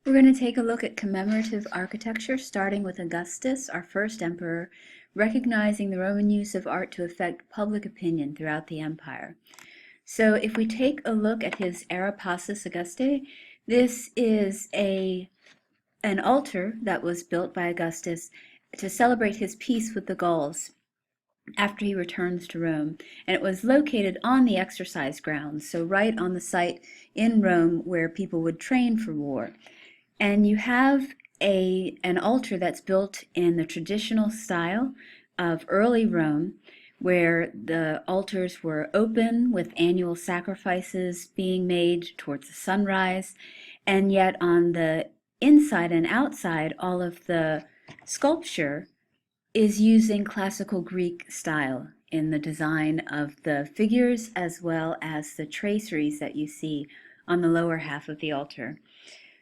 We're going to take a look at commemorative architecture, starting with Augustus, our first emperor, recognizing the Roman use of art to affect public opinion throughout the empire. So if we take a look at his Era Passus Augustae, this is an altar that was built by Augustus to celebrate his peace with the Gauls after he returns to Rome, and it was located on the exercise grounds, so right on the site in Rome where people would train for war. And you have an altar that's built in the traditional style of early Rome, where the altars were open with annual sacrifices being made towards the sunrise, and yet on the inside and outside, all of the sculpture is using classical Greek style in the design of the figures as well as the traceries that you see on the lower half of the altar.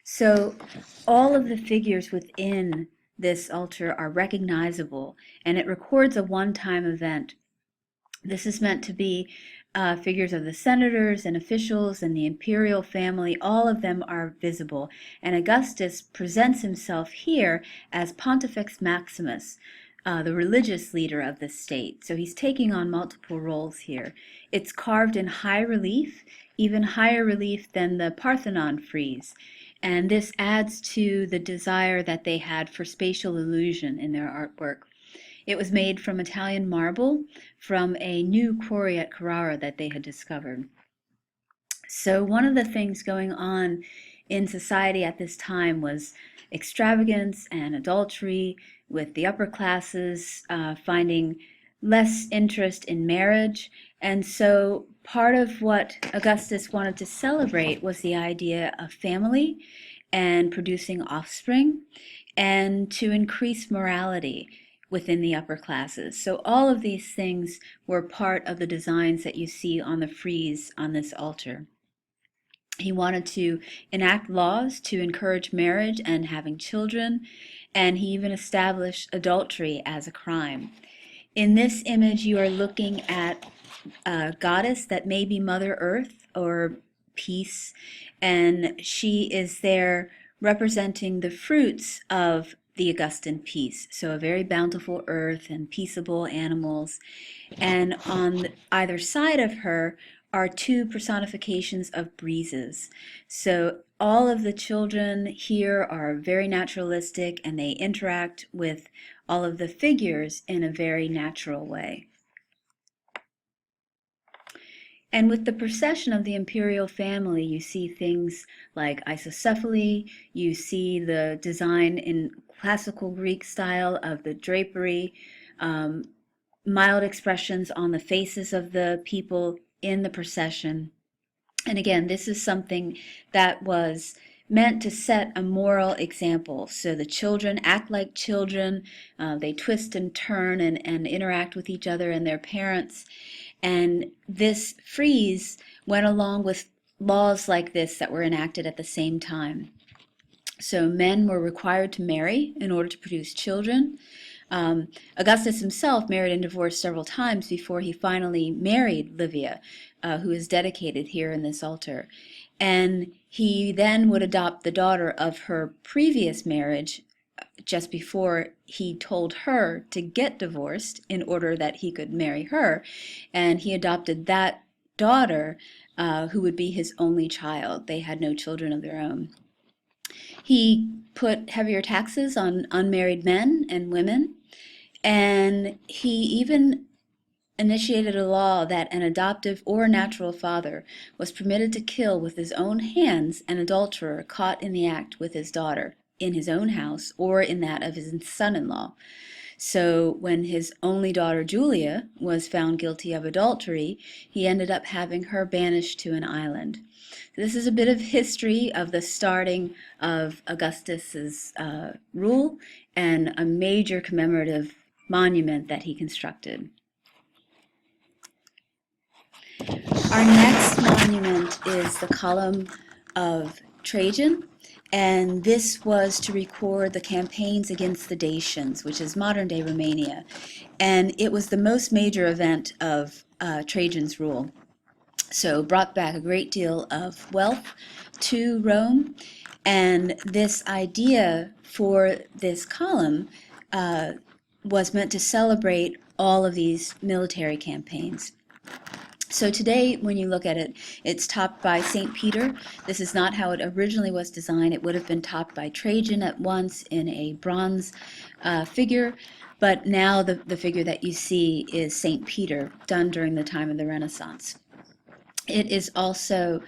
So all of the figures within this altar are recognizable, and it records a one-time event. This is meant to be figures of the senators and officials and the imperial family. All of them are visible, and Augustus presents himself here as Pontifex Maximus, the religious leader of the state. So he's taking on multiple roles here. It's carved in high relief, even higher relief than the Parthenon frieze. And this adds to the desire that they had for spatial illusion in their artwork. It was made from Italian marble from a new quarry at Carrara that they had discovered. So one of the things going on in society at this time was extravagance and adultery, with the upper classes finding less interest in marriage. And so part of what Augustus wanted to celebrate was the idea of family and producing offspring, and to increase morality within the upper classes. So all of these things were part of the designs that you see on the frieze on this altar. He wanted to enact laws to encourage marriage and having children, and he even established adultery as a crime. In this image, you are looking at a goddess that may be Mother Earth or peace, and she is there representing the fruits of the Augustan peace. So a very bountiful earth and peaceable animals. And on either side of her are two personifications of breezes. So all of the children here are very naturalistic, and they interact with all of the figures in a very natural way. And with the procession of the imperial family, you see things like isocephaly, you see the design in classical Greek style of the drapery, mild expressions on the faces of the people in the procession. And again, this is something that was meant to set a moral example. So the children act like children, they twist and turn and interact with each other and their parents. And this frieze went along with laws like this that were enacted at the same time. So men were required to marry in order to produce children. Augustus himself married and divorced several times before he finally married Livia, who is dedicated here in this altar. And he then would adopt the daughter of her previous marriage just before he told her to get divorced in order that he could marry her. And he adopted that daughter, who would be his only child. They had no children of their own. He put heavier taxes on unmarried men and women, and he even initiated a law that an adoptive or natural father was permitted to kill with his own hands an adulterer caught in the act with his daughter in his own house or in that of his son-in-law. So when his only daughter Julia was found guilty of adultery, he ended up having her banished to an island. This is a bit of history of the starting of Augustus's rule and a major commemorative monument that he constructed. Our next monument is the Column of Trajan, and this was to record the campaigns against the Dacians, which is modern-day Romania, and it was the most major event of Trajan's rule. So brought back a great deal of wealth to Rome, And this idea for this column was meant to celebrate all of these military campaigns. So today, when you look at it, it's topped by St. Peter. This is not how it originally was designed. It would have been topped by Trajan at once in a bronze figure, but now the figure that you see is St. Peter, done during the time of the Renaissance. It is also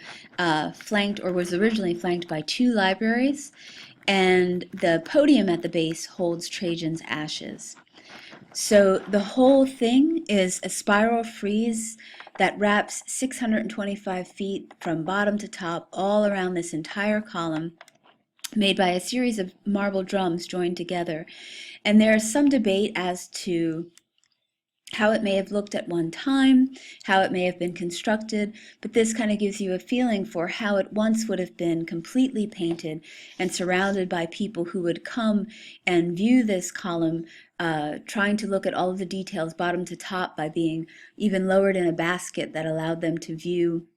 flanked, or was originally flanked, by 2 libraries, and the podium at the base holds Trajan's ashes. So the whole thing is a spiral frieze that wraps 625 feet from bottom to top all around this entire column, made by a series of marble drums joined together. And there is some debate as to how it may have looked at one time, how it may have been constructed, but this kind of gives you a feeling for how it once would have been completely painted and surrounded by people who would come and view this column, trying to look at all of the details bottom to top by being even lowered in a basket that allowed them to view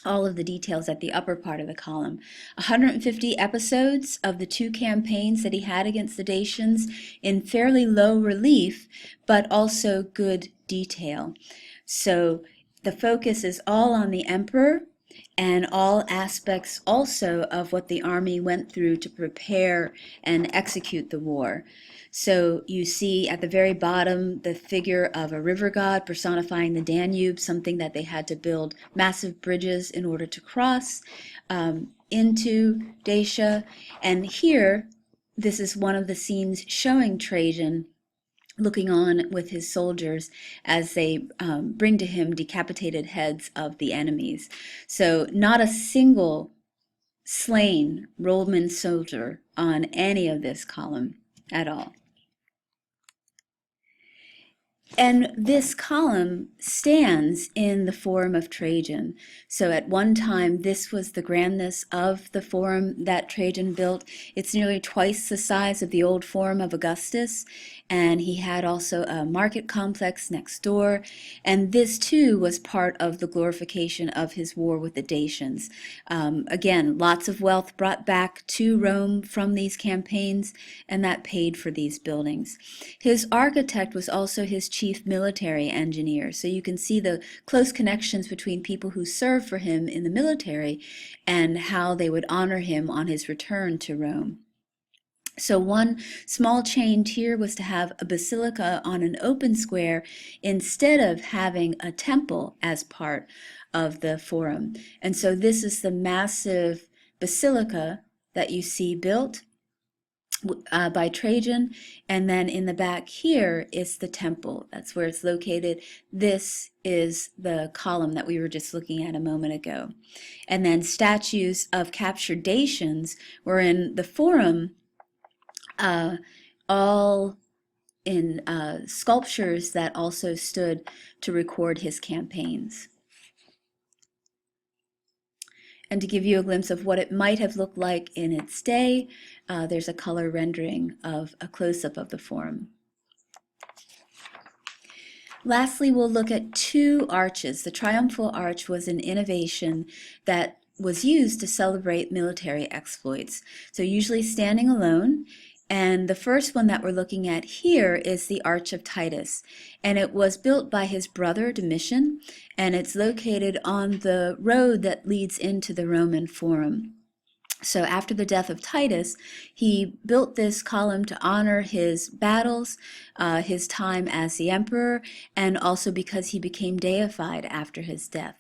all of the details at the upper part of the column. 150 episodes of the 2 campaigns that he had against the Dacians in fairly low relief, but also good detail. So the focus is all on the emperor and all aspects also of what the army went through to prepare and execute the war. So you see at the very bottom the figure of a river god personifying the Danube, something that they had to build massive bridges in order to cross into Dacia. And here, this is one of the scenes showing Trajan looking on with his soldiers as they bring to him decapitated heads of the enemies. So not a single slain Roman soldier on any of this column at all. And this column stands in the Forum of Trajan. So at one time, this was the grandness of the Forum that Trajan built. It's nearly twice the size of the old Forum of Augustus, and he had also a market complex next door. And this too was part of the glorification of his war with the Dacians. Again, lots of wealth brought back to Rome from these campaigns, and that paid for these buildings. His architect was also his chief military engineer, so you can see the close connections between people who served for him in the military and how they would honor him on his return to Rome. So one small change here was to have a basilica on an open square instead of having a temple as part of the forum. And so this is the massive basilica that you see built by Trajan, and then in the back here is the temple. That's where it's located. This is the column that we were just looking at a moment ago. And then statues of captured Dacians were in the forum, all in sculptures that also stood to record his campaigns. And to give you a glimpse of what it might have looked like in its day, there's a color rendering of a close-up of the forum. Lastly, we'll look at 2 arches. The triumphal arch was an innovation that was used to celebrate military exploits. So usually standing alone. And the first one that we're looking at here is the Arch of Titus. And it was built by his brother Domitian, and it's located on the road that leads into the Roman Forum. So after the death of Titus, he built this column to honor his battles, his time as the emperor, and also because he became deified after his death.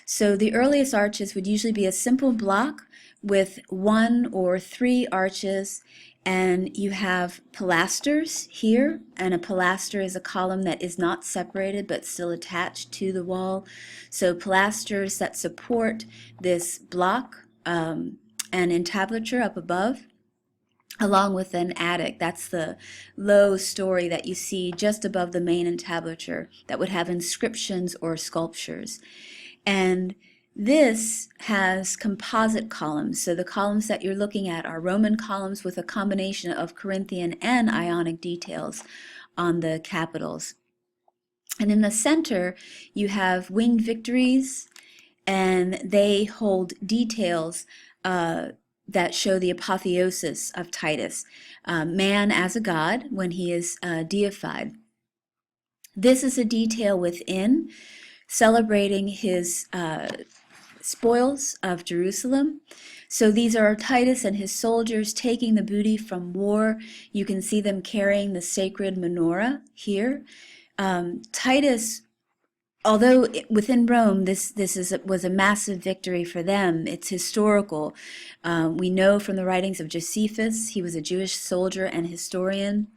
So the earliest arches would usually be a simple block with 1 or 3 arches, and you have pilasters here, and a pilaster is a column that is not separated but still attached to the wall. So pilasters that support this block and entablature up above, along with an attic. That's the low story that you see just above the main entablature that would have inscriptions or sculptures. And this has composite columns. So the columns that you're looking at are Roman columns with a combination of Corinthian and Ionic details on the capitals. And in the center, you have winged victories, and they hold details that show the apotheosis of Titus, man as a god when he is deified. This is a detail within, celebrating his spoils of Jerusalem. So these are Titus and his soldiers taking the booty from war. You can see them carrying the sacred menorah here. Titus, although within Rome this was a massive victory for them, it's historical. We know from the writings of Josephus, he was a Jewish soldier and historian,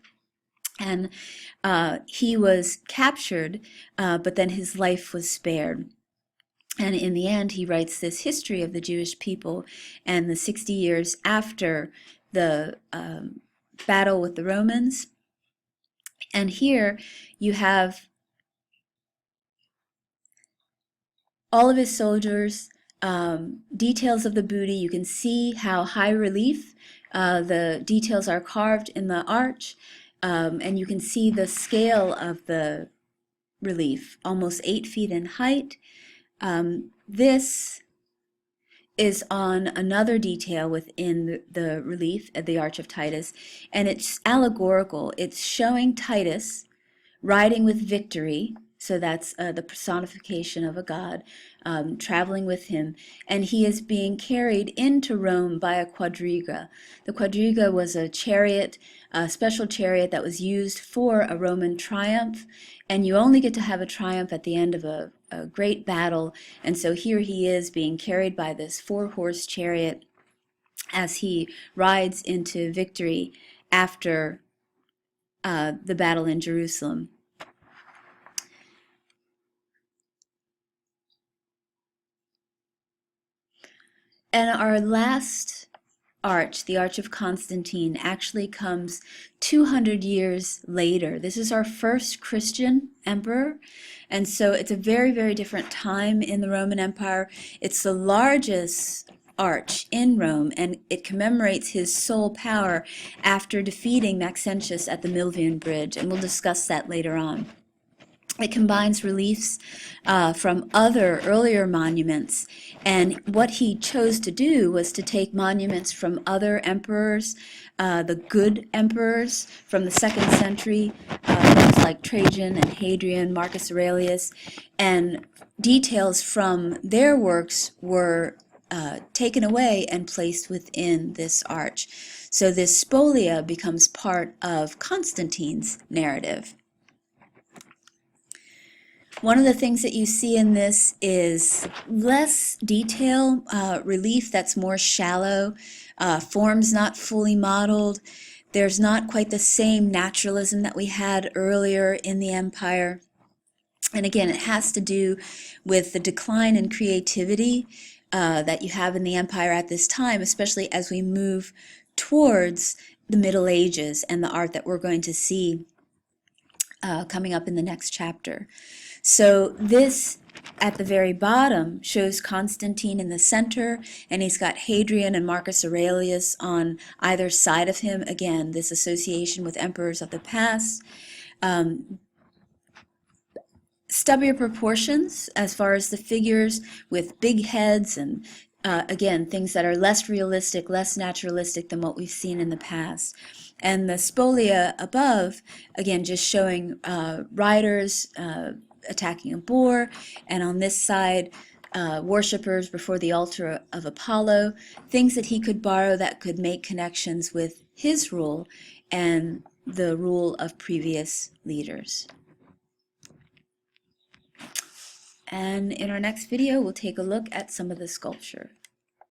and he was captured, but then his life was spared. And in the end, he writes this history of the Jewish people and the 60 years after the battle with the Romans. And here you have all of his soldiers, details of the booty. You can see how high relief the details are carved in the arch, and you can see the scale of the relief, almost 8 feet in height. This is on another detail within the relief at the Arch of Titus, and it's allegorical. It's showing Titus riding with victory, so that's the personification of a god, traveling with him, and he is being carried into Rome by a quadriga. The quadriga was a chariot, a special chariot that was used for a Roman triumph, and you only get to have a triumph at the end of a great battle, and so here he is being carried by this 4-horse chariot as he rides into victory after the battle in Jerusalem. And our last arch, the Arch of Constantine, actually comes 200 years later. This is our first Christian emperor, and so it's a very, very different time in the Roman Empire. It's the largest arch in Rome, and it commemorates his sole power after defeating Maxentius at the Milvian Bridge, and we'll discuss that later on. It combines reliefs from other earlier monuments, and what he chose to do was to take monuments from other emperors, the good emperors from the 2nd century, things like Trajan and Hadrian, Marcus Aurelius, and details from their works were taken away and placed within this arch. So this spolia becomes part of Constantine's narrative. One of the things that you see in this is less detail, relief that's more shallow, forms not fully modeled. There's not quite the same naturalism that we had earlier in the empire. And again, it has to do with the decline in creativity that you have in the empire at this time, especially as we move towards the Middle Ages and the art that we're going to see coming up in the next chapter. So this, at the very bottom, shows Constantine in the center, and he's got Hadrian and Marcus Aurelius on either side of him. Again, this association with emperors of the past. Stubbier proportions as far as the figures, with big heads and again, things that are less realistic, less naturalistic than what we've seen in the past. And the spolia above, again, just showing riders attacking a boar, and on this side, worshippers before the altar of Apollo, things that he could borrow that could make connections with his rule and the rule of previous leaders. And in our next video, we'll take a look at some of the sculpture.